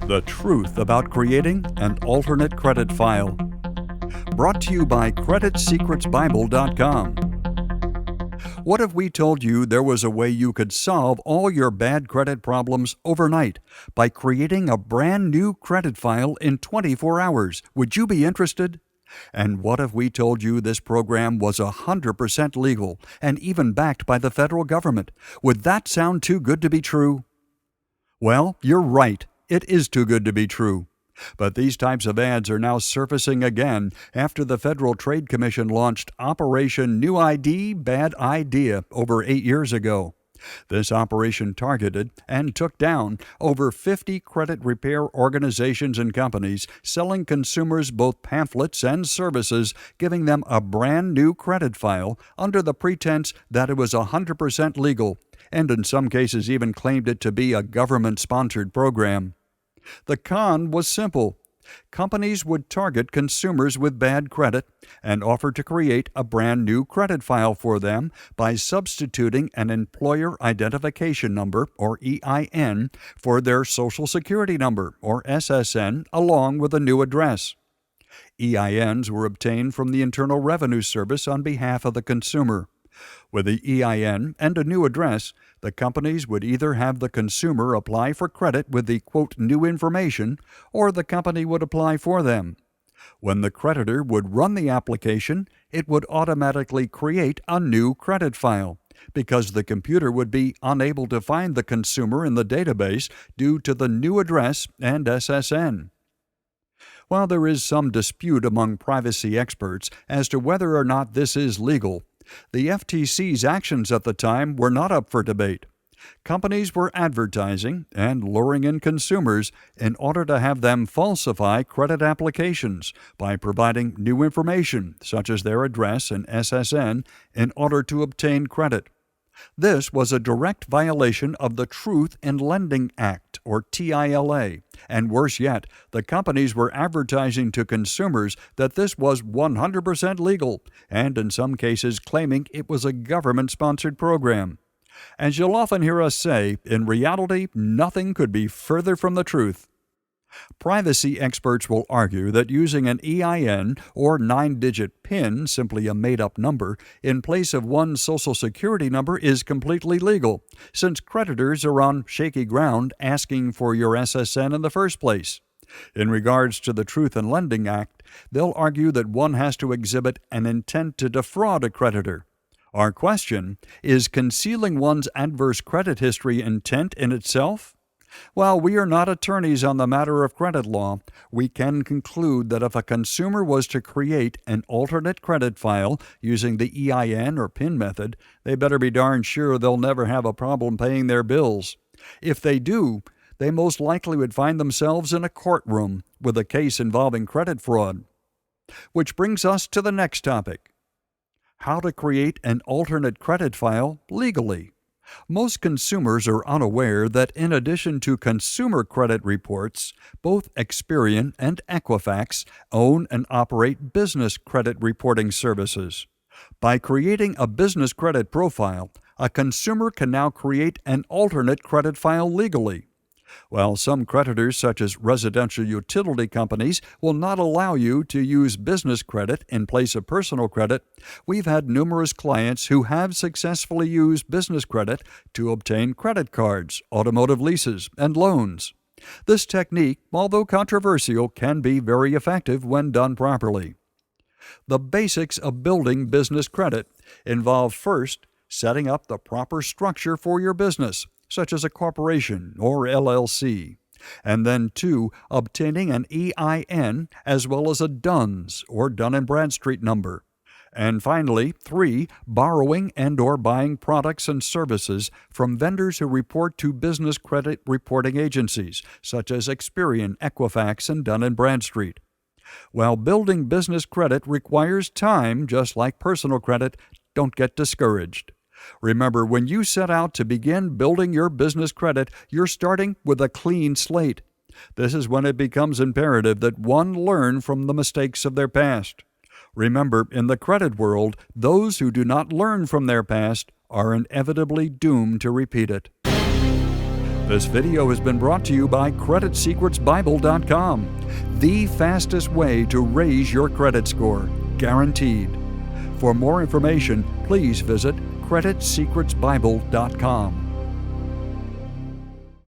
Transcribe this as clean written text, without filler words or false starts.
The truth about creating an alternate credit file. Brought to you by CreditSecretsBible.com. What if we told you there was a way you could solve all your bad credit problems overnight by creating a brand new credit file in 24 hours? Would you be interested? And what if we told you this program was 100% legal and even backed by the federal government? Would that sound too good to be true? Well, you're right. It is too good to be true. But these types of ads are now surfacing again after the Federal Trade Commission launched Operation New ID, Bad Idea over 8 years ago. This operation targeted and took down over 50 credit repair organizations and companies selling consumers both pamphlets and services, giving them a brand new credit file under the pretense that it was 100% legal, and in some cases even claimed it to be a government-sponsored program. The con was simple. Companies would target consumers with bad credit and offer to create a brand new credit file for them by substituting an Employer Identification Number, or EIN, for their Social Security Number, or SSN, along with a new address. EINs were obtained from the Internal Revenue Service on behalf of the consumer. With the EIN and a new address, the companies would either have the consumer apply for credit with the, quote, new information, or the company would apply for them. When the creditor would run the application, it would automatically create a new credit file, because the computer would be unable to find the consumer in the database due to the new address and SSN. While there is some dispute among privacy experts as to whether or not this is legal, the FTC's actions at the time were not up for debate. Companies were advertising and luring in consumers in order to have them falsify credit applications by providing new information, such as their address and SSN, in order to obtain credit. This was a direct violation of the Truth in Lending Act, or TILA, and worse yet, the companies were advertising to consumers that this was 100% legal, and in some cases claiming it was a government-sponsored program. As you'll often hear us say, in reality, nothing could be further from the truth. Privacy experts will argue that using an EIN or 9-digit PIN, simply a made-up number, in place of one's Social Security number is completely legal, since creditors are on shaky ground asking for your SSN in the first place. In regards to the Truth in Lending Act, they'll argue that one has to exhibit an intent to defraud a creditor. Our question is concealing one's adverse credit history intent in itself? While we are not attorneys on the matter of credit law, we can conclude that if a consumer was to create an alternate credit file using the EIN or PIN method, they better be darn sure they'll never have a problem paying their bills. If they do, they most likely would find themselves in a courtroom with a case involving credit fraud. Which brings us to the next topic: how to create an alternate credit file legally. Most consumers are unaware that in addition to consumer credit reports, both Experian and Equifax own and operate business credit reporting services. By creating a business credit profile, a consumer can now create an alternate credit file legally. While some creditors, such as residential utility companies, will not allow you to use business credit in place of personal credit, we've had numerous clients who have successfully used business credit to obtain credit cards, automotive leases, and loans. This technique, although controversial, can be very effective when done properly. The basics of building business credit involve first setting up the proper structure for your business, such as a corporation or LLC, and then 2, obtaining an EIN as well as a DUNS or Dun & Bradstreet number, and finally 3, borrowing and or buying products and services from vendors who report to business credit reporting agencies such as Experian, Equifax, and Dun & Bradstreet. While building business credit requires time, just like personal credit, don't get discouraged. Remember, when you set out to begin building your business credit, you're starting with a clean slate. This is when it becomes imperative that one learn from the mistakes of their past. Remember, in the credit world, those who do not learn from their past are inevitably doomed to repeat it. This video has been brought to you by CreditSecretsBible.com, the fastest way to raise your credit score, guaranteed. For more information, please visit CreditSecretsBible.com.